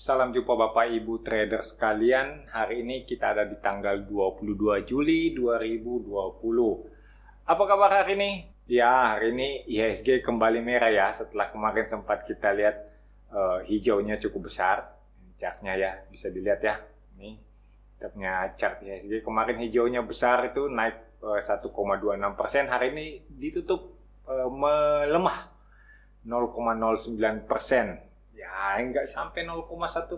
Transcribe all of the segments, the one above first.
Salam jumpa Bapak Ibu trader sekalian. Hari ini kita ada di tanggal 22 Juli 2020. Apa kabar hari ini? Ya, hari ini IHSG kembali merah ya. Setelah kemarin sempat kita lihat hijaunya cukup besar. Chartnya ya, bisa dilihat ya. Ini kita punya chart IHSG. Kemarin hijaunya besar itu naik 1,26%. Hari ini ditutup melemah 0,09%. Ya, enggak sampai 0,1%.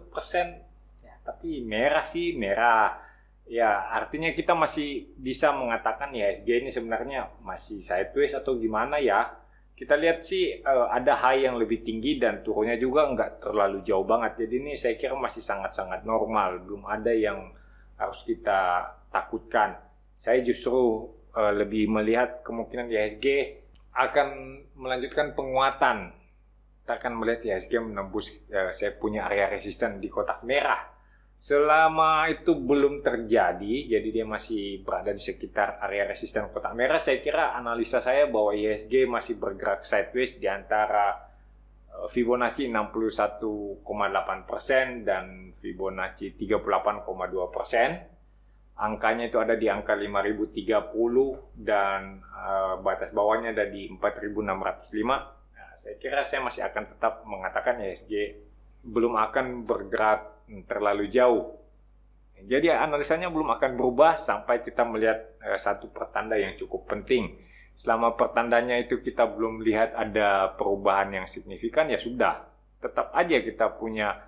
Ya, tapi merah sih, merah. Ya, artinya kita masih bisa mengatakan ya IHSG ini sebenarnya masih sideways atau gimana ya. Kita lihat sih ada high yang lebih tinggi dan turunnya juga enggak terlalu jauh banget. Jadi ini saya kira masih sangat-sangat normal. Belum ada yang harus kita takutkan. Saya justru lebih melihat kemungkinan IHSG akan melanjutkan penguatan. Kita akan melihat IHSG menembus saya punya area resisten di kotak merah. Selama itu belum terjadi, jadi dia masih berada di sekitar area resisten kotak merah, saya kira analisa saya bahwa IHSG masih bergerak sideways di antara Fibonacci 61,8% dan Fibonacci 38,2%. Angkanya itu ada di angka 5030 dan batas bawahnya ada di 4605. Saya kira saya masih akan tetap mengatakan IHSG belum akan bergerak terlalu jauh. Jadi analisanya belum akan berubah sampai kita melihat satu pertanda yang cukup penting. Selama pertandanya itu kita belum lihat ada perubahan yang signifikan, ya sudah. Tetap aja kita punya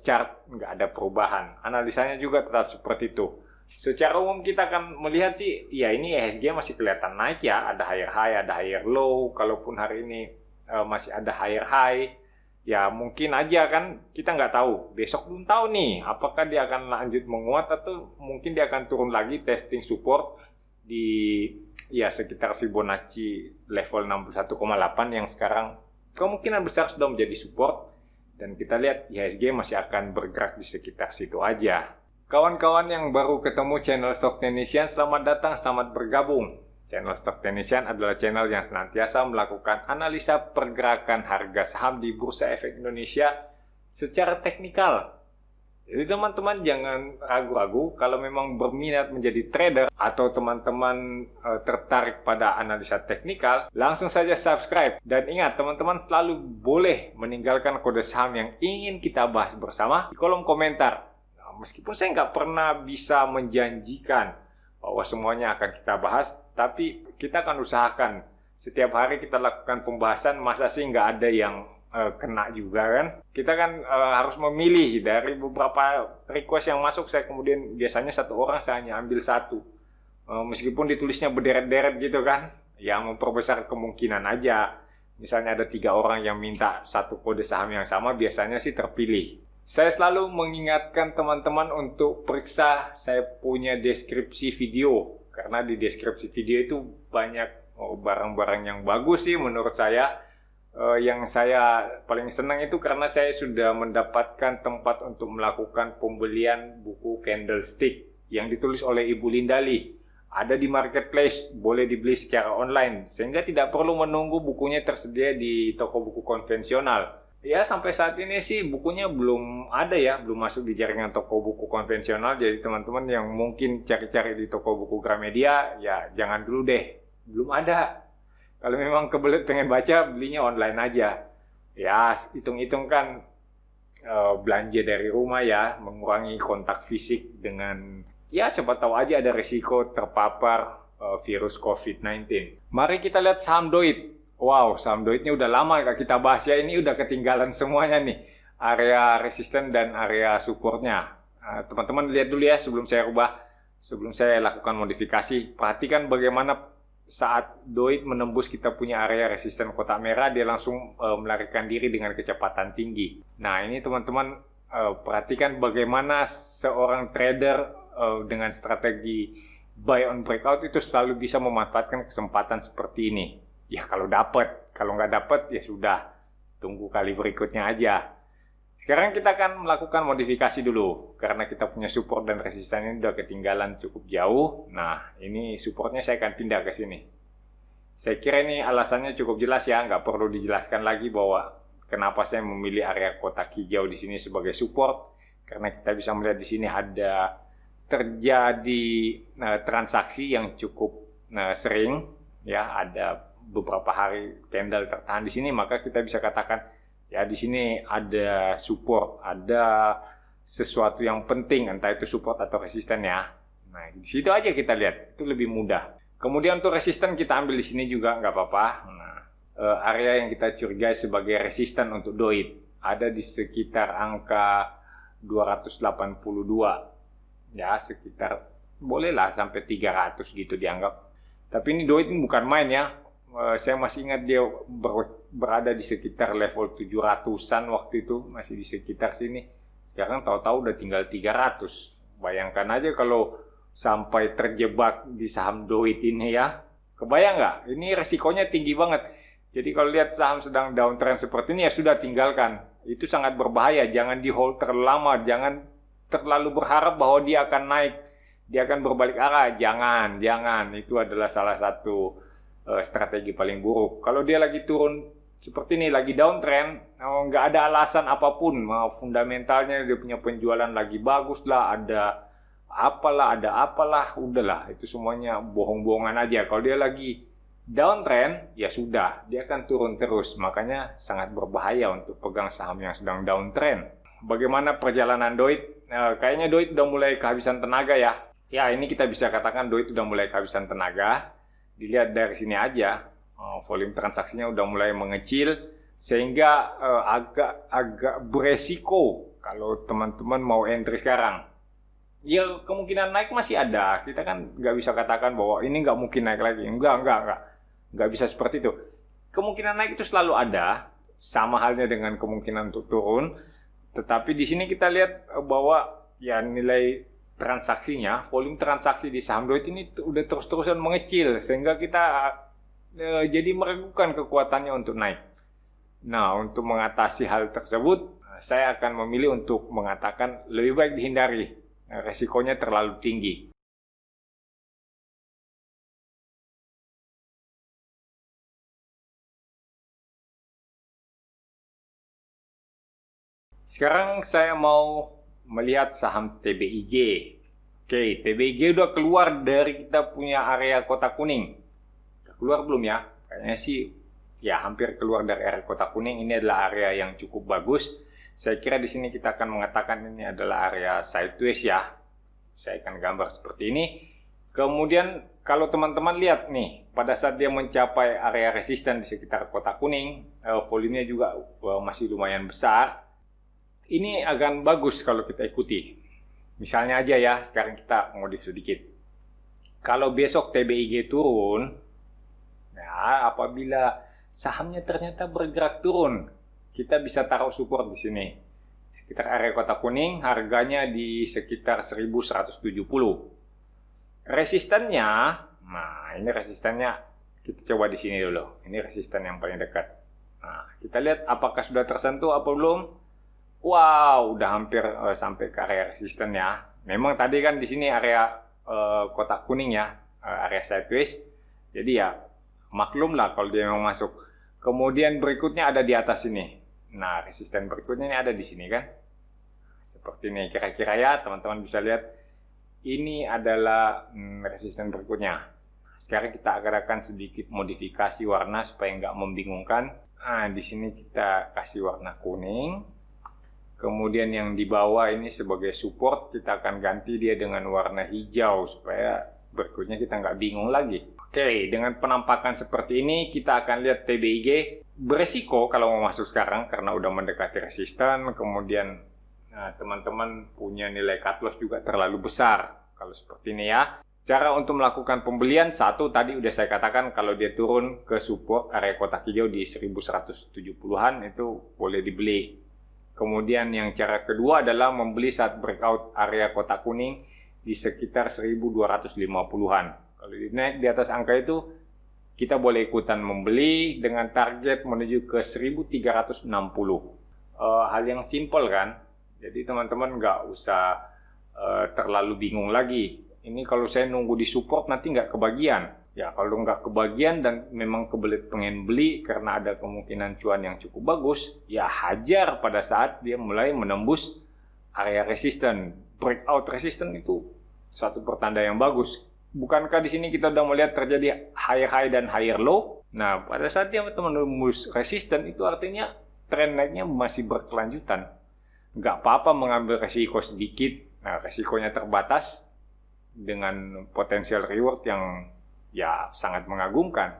chart nggak ada perubahan. Analisanya juga tetap seperti itu. Secara umum kita akan melihat sih, ya ini IHSG masih kelihatan naik ya. Ada higher high, ada higher low. Kalaupun hari ini masih ada higher high, ya mungkin aja kan kita nggak tahu. Besok belum tahu nih apakah dia akan lanjut menguat atau mungkin dia akan turun lagi testing support di ya sekitar Fibonacci level 61,8 yang sekarang kemungkinan besar sudah menjadi support, dan kita lihat IHSG masih akan bergerak di sekitar situ aja. Kawan-kawan yang baru ketemu channel Stock Technician, selamat datang, selamat bergabung. Channel Stock Technician adalah channel yang senantiasa melakukan analisa pergerakan harga saham di Bursa Efek Indonesia secara teknikal. Jadi teman-teman jangan ragu-ragu kalau memang berminat menjadi trader atau teman-teman tertarik pada analisa teknikal, langsung saja subscribe. Dan ingat teman-teman selalu boleh meninggalkan kode saham yang ingin kita bahas bersama di kolom komentar. Nah, meskipun saya nggak pernah bisa menjanjikan bahwa semuanya akan kita bahas, tapi kita akan usahakan setiap hari kita lakukan pembahasan. Masa sih nggak ada yang kena juga kan? Kita kan harus memilih dari beberapa request yang masuk. Saya kemudian biasanya satu orang saya hanya ambil satu, meskipun ditulisnya berderet-deret gitu kan, yang memperbesar kemungkinan aja. Misalnya ada 3 orang yang minta satu kode saham yang sama, biasanya sih terpilih. Saya selalu mengingatkan teman-teman untuk periksa saya punya deskripsi video, karena di deskripsi video itu banyak barang-barang yang bagus sih menurut saya. Yang saya paling senang itu karena saya sudah mendapatkan tempat untuk melakukan pembelian buku Candlestick yang ditulis oleh Ibu Lindali. Ada di marketplace, boleh dibeli secara online, sehingga tidak perlu menunggu bukunya tersedia di toko buku konvensional. Ya, sampai saat ini sih bukunya belum ada ya, belum masuk di jaringan toko buku konvensional. Jadi teman-teman yang mungkin cari-cari di toko buku Gramedia, ya jangan dulu deh, belum ada. Kalau memang kebelet pengen baca, belinya online aja. Ya, hitung-hitung kan belanja dari rumah ya, mengurangi kontak fisik dengan, ya siapa tahu aja ada risiko terpapar virus COVID-19. Mari kita lihat saham Doit. Wow, saham Doit ini udah lama gak kita bahas ya, ini udah ketinggalan semuanya nih, area resisten dan area supportnya. Teman-teman lihat dulu ya sebelum saya ubah, sebelum saya lakukan modifikasi. Perhatikan bagaimana saat Doit menembus kita punya area resisten kotak merah, dia langsung melarikan diri dengan kecepatan tinggi. Nah ini teman-teman perhatikan bagaimana seorang trader dengan strategi buy on breakout itu selalu bisa memanfaatkan kesempatan seperti ini. Ya kalau dapat, kalau nggak dapat ya sudah, tunggu kali berikutnya aja. Sekarang kita akan melakukan modifikasi dulu, karena kita punya support dan resisten ini udah ketinggalan cukup jauh. Nah ini supportnya saya akan pindah ke sini. Saya kira ini alasannya cukup jelas ya, nggak perlu dijelaskan lagi bahwa kenapa saya memilih area kotak hijau di sini sebagai support? Karena kita bisa melihat di sini ada terjadi transaksi yang cukup sering, ya, ada beberapa hari candle tertahan di sini, maka kita bisa katakan ya di sini ada support, ada sesuatu yang penting, entah itu support atau resisten ya. Nah, di situ aja kita lihat, itu lebih mudah. Kemudian untuk resisten kita ambil di sini juga nggak apa-apa. Nah, area yang kita curigai sebagai resisten untuk DOIT ada di sekitar angka 282, ya, sekitar bolehlah sampai 300 gitu dianggap. Tapi ini DOIT ini bukan main ya. Saya masih ingat dia berada di sekitar level 700-an waktu itu, masih di sekitar sini. Sekarang tahu-tahu udah tinggal 300. Bayangkan aja kalau sampai terjebak di saham DOIT ini ya. Kebayang nggak? Ini resikonya tinggi banget. Jadi kalau lihat saham sedang downtrend seperti ini ya sudah tinggalkan. Itu sangat berbahaya. Jangan di hold terlalu lama. Jangan terlalu berharap bahwa dia akan naik. Dia akan berbalik arah. Jangan. Itu adalah salah satu strategi paling buruk. Kalau dia lagi turun seperti ini, lagi downtrend, nggak ada alasan apapun, fundamentalnya dia punya penjualan lagi bagus lah, ada apalah, udahlah, itu semuanya bohong-bohongan aja. Kalau dia lagi downtrend, ya sudah, dia akan turun terus. Makanya sangat berbahaya untuk pegang saham yang sedang downtrend. Bagaimana perjalanan DOIT? Kayaknya DOIT udah mulai kehabisan tenaga ya. Ya, ini kita bisa katakan DOIT udah mulai kehabisan tenaga. Dilihat dari sini aja, volume transaksinya udah mulai mengecil, sehingga agak beresiko kalau teman-teman mau entry sekarang. Ya, kemungkinan naik masih ada. Kita kan nggak bisa katakan bahwa ini nggak mungkin naik lagi. Nggak bisa seperti itu. Kemungkinan naik itu selalu ada, sama halnya dengan kemungkinan untuk turun. Tetapi di sini kita lihat bahwa ya nilai transaksinya, volume transaksi di saham DOIT ini udah terus-terusan mengecil, sehingga kita jadi meragukan kekuatannya untuk naik. Nah, untuk mengatasi hal tersebut, saya akan memilih untuk mengatakan lebih baik dihindari. Resikonya terlalu tinggi. Sekarang saya mau melihat saham TBIJ. Oke, TBIJ udah keluar dari kita punya area kotak kuning. Keluar belum ya? Kayaknya sih ya hampir keluar dari area kotak kuning. Ini adalah area yang cukup bagus. Saya kira di sini kita akan mengatakan ini adalah area sideways ya. Saya akan gambar seperti ini. Kemudian kalau teman-teman lihat nih, pada saat dia mencapai area resisten di sekitar kotak kuning, volumenya juga masih lumayan besar. Ini akan bagus kalau kita ikuti. Misalnya aja ya, sekarang kita modif sedikit. Kalau besok TBIG turun, nah apabila sahamnya ternyata bergerak turun, kita bisa taruh support di sini. Sekitar area kotak kuning, harganya di sekitar 1170. Resistennya, nah ini resistennya kita coba di sini dulu. Ini resisten yang paling dekat. Nah, kita lihat apakah sudah tersentuh apa belum. Wow, udah hampir sampai ke area resisten ya. Memang tadi kan di sini area kotak kuning ya, area sideways. Jadi ya maklum lah kalau dia mau masuk. Kemudian berikutnya ada di atas sini. Nah, resisten berikutnya ini ada di sini kan. Seperti ini kira-kira ya, teman-teman bisa lihat. Ini adalah resisten berikutnya. Sekarang kita akan sedikit modifikasi warna supaya nggak membingungkan. Nah, di sini kita kasih warna kuning. Kemudian yang di bawah ini sebagai support, kita akan ganti dia dengan warna hijau supaya berikutnya kita nggak bingung lagi. Oke, dengan penampakan seperti ini kita akan lihat TBIG beresiko kalau mau masuk sekarang karena udah mendekati resisten. Kemudian teman-teman punya nilai cut loss juga terlalu besar kalau seperti ini ya. Cara untuk melakukan pembelian, satu tadi udah saya katakan kalau dia turun ke support area kotak hijau di 1170-an itu boleh dibeli. Kemudian yang cara kedua adalah membeli saat breakout area kotak kuning di sekitar 1250-an. Kalau naik di atas angka itu, kita boleh ikutan membeli dengan target menuju ke 1360. Hal yang simple kan? Jadi teman-teman nggak usah terlalu bingung lagi. Ini kalau saya nunggu di support nanti nggak kebagian. Ya, kalau nggak kebagian dan memang kebelet pengen beli karena ada kemungkinan cuan yang cukup bagus, ya hajar pada saat dia mulai menembus area resisten. Breakout resisten itu suatu pertanda yang bagus. Bukankah di sini kita udah melihat terjadi higher high dan higher low? Nah, pada saat dia menembus resisten itu artinya tren naiknya masih berkelanjutan. Nggak apa-apa mengambil resiko sedikit. Nah, resikonya terbatas dengan potensial reward yang ya sangat mengagumkan.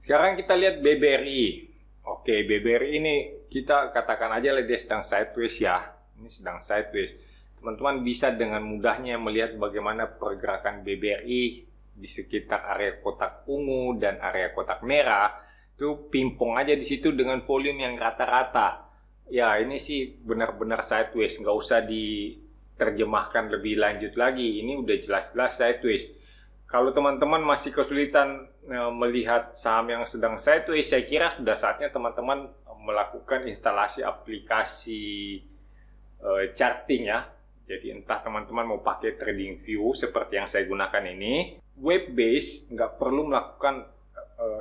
Sekarang kita lihat BBRI. Oke, BBRI ini kita katakan aja lah dia sedang sideways ya. Ini sedang sideways. Teman-teman bisa dengan mudahnya melihat bagaimana pergerakan BBRI di sekitar area kotak ungu dan area kotak merah. Itu pimpong aja di situ dengan volume yang rata-rata. Ya, ini sih benar-benar sideways, nggak usah diterjemahkan lebih lanjut lagi. Ini udah jelas-jelas sideways. Kalau teman-teman masih kesulitan melihat saham yang sedang sideways, saya kira sudah saatnya teman-teman melakukan instalasi aplikasi charting ya. Jadi entah teman-teman mau pakai TradingView seperti yang saya gunakan ini, web based, nggak perlu melakukan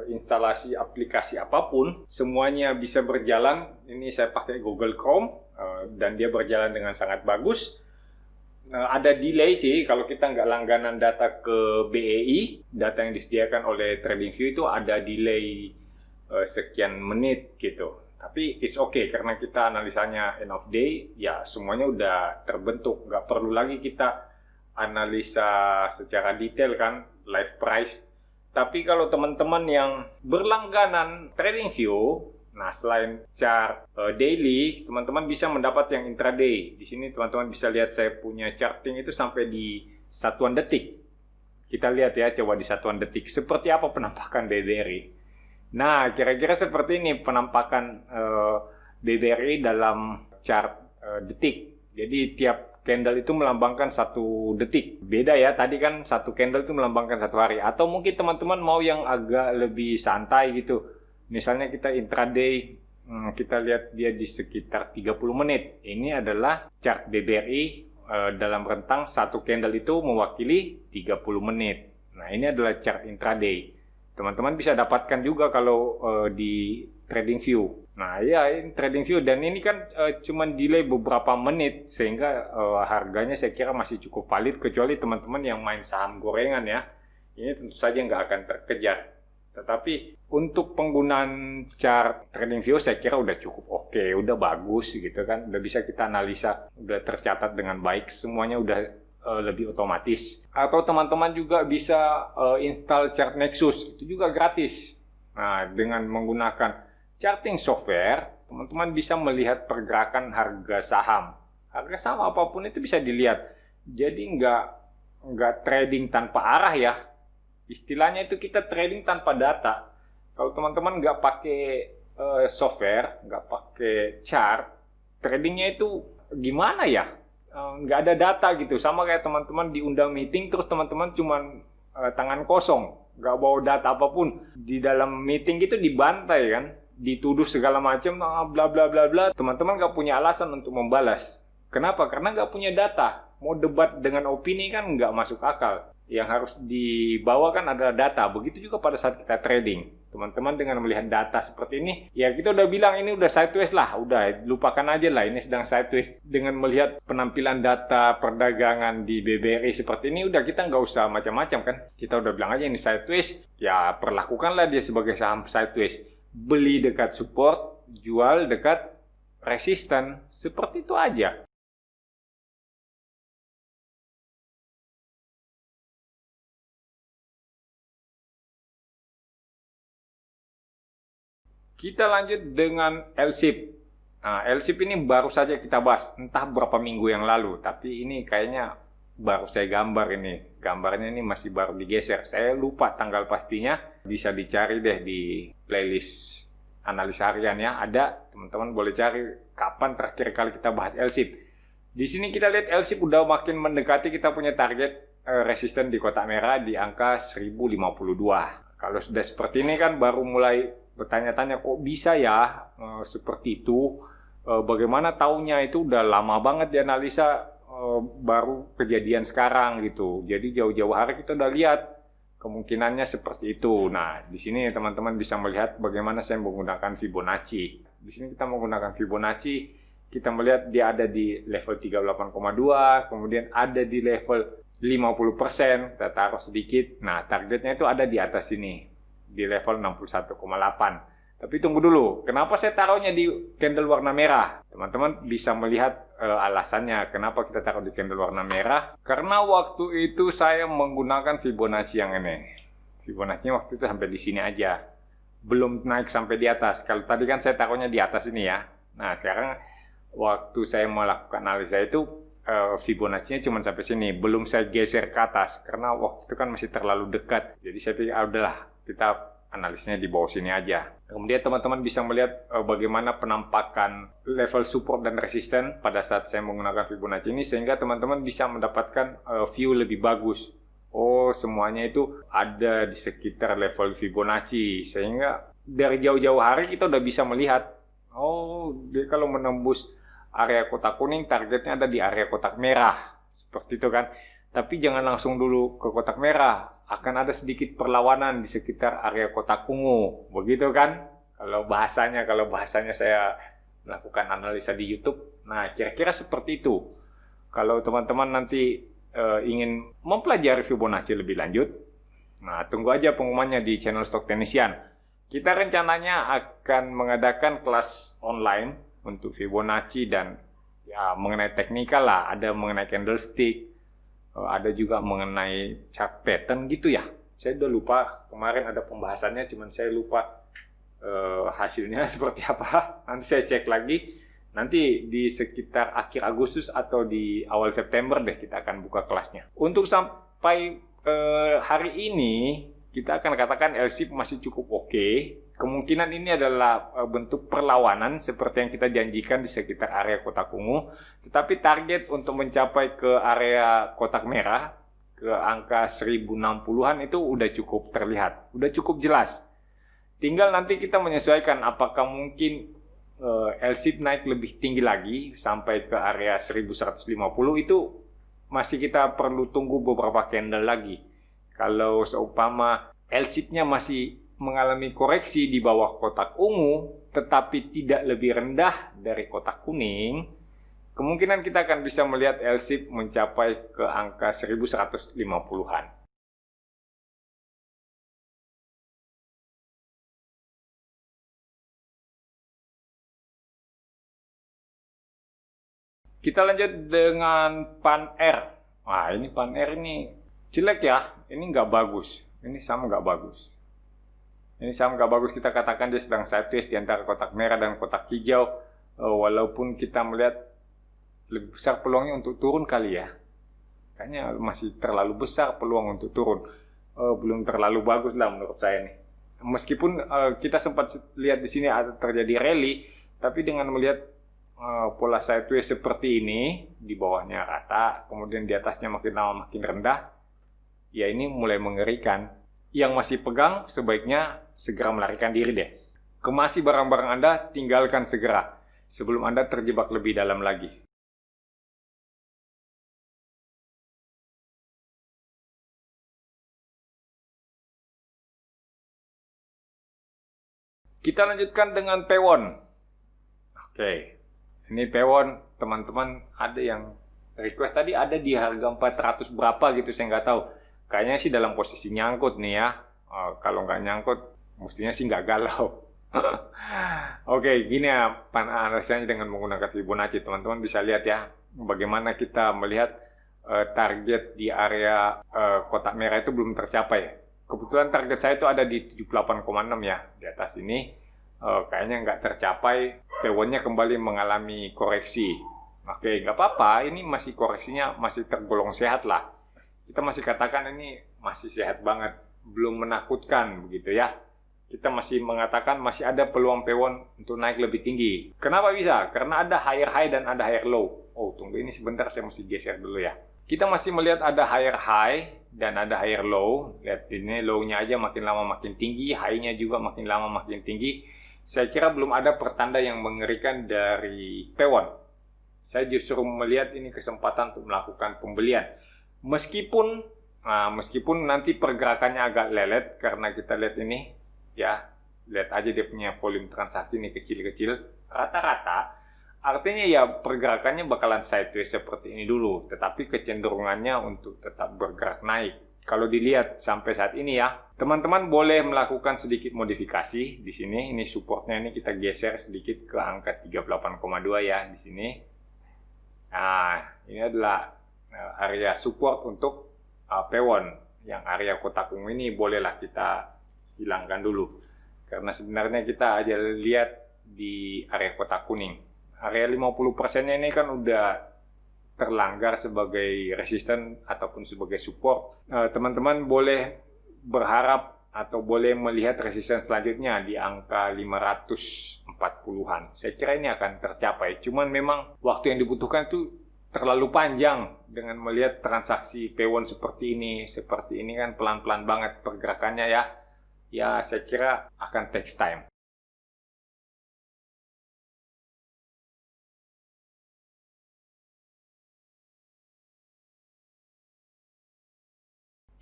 instalasi aplikasi apapun, semuanya bisa berjalan. Ini saya pakai Google Chrome dan dia berjalan dengan sangat bagus. Ada delay sih kalau kita nggak langganan data ke BEI, data yang disediakan oleh TradingView itu ada delay sekian menit gitu. Tapi it's okay karena kita analisanya end of day, ya semuanya udah terbentuk, nggak perlu lagi kita analisa secara detail kan live price. Tapi kalau teman-teman yang berlangganan TradingView, nah selain chart daily, teman-teman bisa mendapat yang intraday. Di sini teman-teman bisa lihat saya punya charting itu sampai di satuan detik. Kita lihat ya, coba di satuan detik. Seperti apa penampakan BBRI? Nah, kira-kira seperti ini penampakan BBRI dalam chart detik. Jadi tiap candle itu melambangkan 1 detik. Beda ya, tadi kan 1 candle itu melambangkan 1 hari. Atau mungkin teman-teman mau yang agak lebih santai gitu. Misalnya kita intraday, kita lihat dia di sekitar 30 menit. Ini adalah chart BBRI dalam rentang 1 candle itu mewakili 30 menit. Nah, ini adalah chart intraday. Teman-teman bisa dapatkan juga kalau di TradingView. Nah ya, ini TradingView dan ini kan cuman delay beberapa menit sehingga harganya saya kira masih cukup valid, kecuali teman-teman yang main saham gorengan ya. Ini tentu saja nggak akan terkejar. Tetapi untuk penggunaan chart TradingView saya kira udah cukup oke, udah bagus gitu kan. Udah bisa kita analisa, udah tercatat dengan baik, semuanya udah lebih otomatis. Atau teman-teman juga bisa install Chart Nexus, itu juga gratis. Nah, dengan menggunakan charting software, teman-teman bisa melihat pergerakan harga saham. Harga saham apapun itu bisa dilihat. Jadi nggak trading tanpa arah ya. Istilahnya itu kita trading tanpa data. Kalau teman-teman nggak pakai software, nggak pakai chart, tradingnya itu gimana ya? Nggak ada data gitu. Sama kayak teman-teman diundang meeting, terus teman-teman cuman tangan kosong, nggak bawa data apapun. Di dalam meeting itu dibantai kan, dituduh segala macam, bla bla bla bla. Teman-teman nggak punya alasan untuk membalas. Kenapa? Karena nggak punya data. Mau debat dengan opini kan nggak masuk akal. Yang harus dibawa kan adalah data. Begitu juga pada saat kita trading. Teman-teman dengan melihat data seperti ini, ya kita udah bilang ini udah sideways lah, udah lupakan aja lah ini sedang sideways. Dengan melihat penampilan data perdagangan di BBRI seperti ini, udah kita nggak usah macam-macam kan. Kita udah bilang aja ini sideways, ya perlakukanlah dia sebagai saham sideways. Beli dekat support, jual dekat resisten, seperti itu aja. Kita lanjut dengan LSIP. Nah, LSIP ini baru saja kita bahas, entah berapa minggu yang lalu. Tapi ini kayaknya baru saya gambar ini. Gambarnya ini masih baru digeser. Saya lupa tanggal pastinya. Bisa dicari deh di playlist analisa harian ya. Ada, teman-teman boleh cari kapan terakhir kali kita bahas LSIP. Di sini kita lihat LSIP udah makin mendekati kita punya target resisten di kotak merah di angka 1052. kalau sudah seperti ini kan baru mulai bertanya-tanya kok bisa ya seperti itu. Bagaimana taunya itu udah lama banget dianalisa, baru kejadian sekarang gitu. Jadi jauh-jauh hari kita udah lihat kemungkinannya seperti itu. Nah, di sini teman-teman bisa melihat bagaimana saya menggunakan Fibonacci. Di sini kita menggunakan Fibonacci, kita melihat dia ada di level 38,2, kemudian ada di level 50%, kita taruh sedikit. Nah, targetnya itu ada di atas sini, di level 61,8. Tapi tunggu dulu, kenapa saya taruhnya di candle warna merah? Teman-teman bisa melihat alasannya kenapa kita taruh di candle warna merah. Karena waktu itu saya menggunakan Fibonacci yang ini. Fibonacci waktu itu sampai di sini aja. Belum naik sampai di atas. Kalau tadi kan saya taruhnya di atas ini ya. Nah, sekarang waktu saya melakukan analisa itu Fibonacci-nya cuma sampai sini, belum saya geser ke atas karena waktu itu kan masih terlalu dekat. Jadi saya pikir udahlah, kita analisnya di bawah sini aja. Kemudian teman-teman bisa melihat bagaimana penampakan level support dan resisten pada saat saya menggunakan Fibonacci ini, sehingga teman-teman bisa mendapatkan view lebih bagus. Oh, semuanya itu ada di sekitar level Fibonacci, sehingga dari jauh-jauh hari kita udah bisa melihat, oh, dia kalau menembus area kotak kuning, targetnya ada di area kotak merah. Seperti itu kan. Tapi jangan langsung dulu ke kotak merah. Akan ada sedikit perlawanan di sekitar area kotak ungu. Begitu kan? Kalau bahasanya saya melakukan analisa di YouTube. Nah, kira-kira seperti itu. Kalau teman-teman nanti ingin mempelajari Fibonacci lebih lanjut, nah, tunggu aja pengumumannya di channel Stock Technician. Kita rencananya akan mengadakan kelas online untuk Fibonacci dan ya mengenai teknikal lah, ada mengenai candlestick, ada juga mengenai chart pattern gitu ya. Saya udah lupa, kemarin ada pembahasannya, cuman saya lupa hasilnya seperti apa. Nanti saya cek lagi, nanti di sekitar akhir Agustus atau di awal September deh kita akan buka kelasnya. Untuk sampai hari ini, kita akan katakan LSIP masih cukup oke. Kemungkinan ini adalah bentuk perlawanan seperti yang kita janjikan di sekitar area kotak ungu. Tetapi target untuk mencapai ke area kotak merah, ke angka 1060-an itu udah cukup terlihat, udah cukup jelas. Tinggal nanti kita menyesuaikan apakah mungkin LSIP naik lebih tinggi lagi sampai ke area 1150, itu masih kita perlu tunggu beberapa candle lagi. Kalau seumpama LSIP-nya masih mengalami koreksi di bawah kotak ungu, tetapi tidak lebih rendah dari kotak kuning, kemungkinan kita akan bisa melihat LSIP mencapai ke angka 1150-an. Kita lanjut dengan PAN-R. Wah, ini PAN-R ini jelek ya, ini nggak bagus, ini sama nggak bagus. Ini sama nggak bagus, kita katakan dia sedang sideways di antara kotak merah dan kotak hijau. Walaupun kita melihat lebih besar peluangnya untuk turun kali ya. Kayaknya masih terlalu besar peluang untuk turun. Belum terlalu bagus lah menurut saya nih. Meskipun kita sempat lihat di sini ada terjadi rally, tapi dengan melihat pola sideways seperti ini, di bawahnya rata, kemudian di atasnya makin lama makin rendah, ya ini mulai mengerikan. Yang masih pegang sebaiknya segera melarikan diri deh. Kemasi barang-barang Anda, tinggalkan segera sebelum Anda terjebak lebih dalam lagi. Kita lanjutkan dengan Pewon. Oke, ini Pewon, teman-teman ada yang request tadi ada di harga 400 berapa gitu, saya nggak tahu. Kayaknya sih dalam posisi nyangkut nih ya. Kalau nggak nyangkut, mestinya sih nggak galau. Oke, gini ya analisanya dengan menggunakan Fibonacci. Teman-teman bisa lihat ya, bagaimana kita melihat target di area kotak merah itu belum tercapai. Kebetulan target saya itu ada di 78,6 ya, di atas ini. Kayaknya nggak tercapai, Pewonnya kembali mengalami koreksi. Oke, nggak apa-apa, ini masih koreksinya masih tergolong sehat lah. Kita masih katakan ini masih sehat banget, belum menakutkan begitu ya. Kita masih mengatakan masih ada peluang Pewon untuk naik lebih tinggi. Kenapa bisa? Karena ada higher high dan ada higher low. Oh, tunggu ini sebentar, saya mesti geser dulu ya. Kita masih melihat ada higher high dan ada higher low. Lihat ini low-nya aja makin lama makin tinggi, high-nya juga makin lama makin tinggi. Saya kira belum ada pertanda yang mengerikan dari P1. Saya justru melihat ini kesempatan untuk melakukan pembelian. Meskipun nanti pergerakannya agak lelet karena kita lihat ini ya, lihat aja dia punya volume transaksi ini kecil-kecil, rata-rata. Artinya ya pergerakannya bakalan sideways seperti ini dulu, tetapi kecenderungannya untuk tetap bergerak naik. Kalau dilihat sampai saat ini ya, teman-teman boleh melakukan sedikit modifikasi di sini. Ini supportnya ini kita geser sedikit ke angka 38,2 ya di sini. Nah, ini adalah area support untuk P1. Yang area kotak ungu ini bolehlah kita hilangkan dulu. Karena sebenarnya kita aja lihat di area kotak kuning. Area 50%-nya ini kan udah terlanggar sebagai resisten ataupun sebagai support. Teman-teman boleh berharap atau boleh melihat resisten selanjutnya di angka 540-an. Saya kira ini akan tercapai. Cuman memang waktu yang dibutuhkan itu terlalu panjang dengan melihat transaksi P1 seperti ini kan pelan-pelan banget pergerakannya ya. Ya, saya kira akan takes time.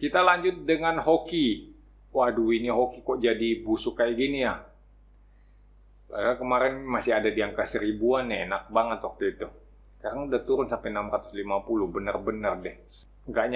Kita lanjut dengan hoki. Waduh, ini hoki kok jadi busuk kayak gini ya. Padahal kemarin masih ada di angka 1000-an nih, enak banget waktu itu. Sekarang udah turun sampai 650, bener-bener deh. Nggak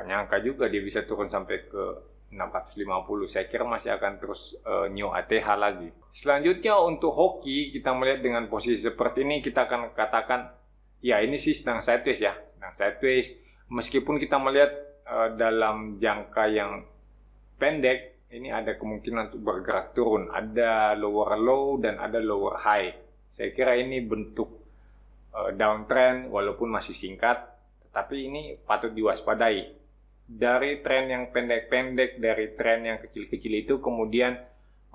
nyangka juga dia bisa turun sampai ke 650. Saya kira masih akan terus new ATH lagi. Selanjutnya untuk hoki, kita melihat dengan posisi seperti ini, kita akan katakan, ya ini sih sedang sideways ya. Sedang sideways, meskipun kita melihat dalam jangka yang pendek ini ada kemungkinan untuk bergerak turun, ada lower low dan ada lower high. Saya kira ini bentuk downtrend walaupun masih singkat, tetapi ini patut diwaspadai. Dari tren yang pendek-pendek, dari tren yang kecil-kecil itu kemudian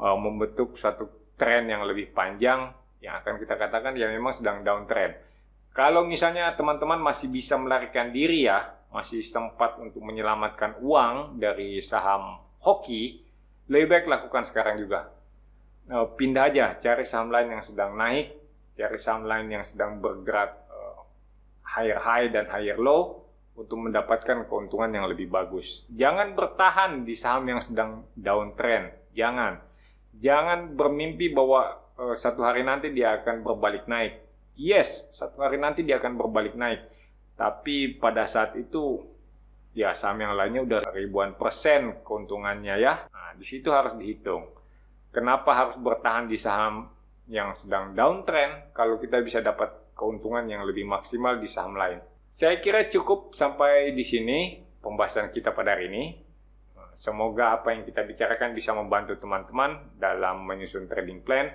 membentuk suatu tren yang lebih panjang yang akan kita katakan ya memang sedang downtrend. Kalau misalnya teman-teman masih bisa melarikan diri ya, masih sempat untuk menyelamatkan uang dari saham hoki, lebih baik lakukan sekarang juga. Pindah aja, cari saham lain yang sedang naik, cari saham lain yang sedang bergerak higher high dan higher low untuk mendapatkan keuntungan yang lebih bagus. Jangan bertahan di saham yang sedang downtrend, jangan bermimpi bahwa satu hari nanti dia akan berbalik naik. Yes, satu hari nanti dia akan berbalik naik. Tapi pada saat itu, ya saham yang lainnya udah ribuan persen keuntungannya ya. Nah, di situ harus dihitung. Kenapa harus bertahan di saham yang sedang downtrend kalau kita bisa dapat keuntungan yang lebih maksimal di saham lain? Saya kira cukup sampai di sini pembahasan kita pada hari ini. Semoga apa yang kita bicarakan bisa membantu teman-teman dalam menyusun trading plan,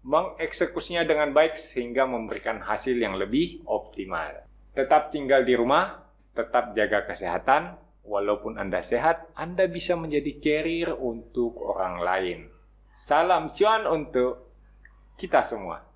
mengeksekusinya dengan baik sehingga memberikan hasil yang lebih optimal. Tetap tinggal di rumah, tetap jaga kesehatan. Walaupun Anda sehat, Anda bisa menjadi carrier untuk orang lain. Salam cuan untuk kita semua.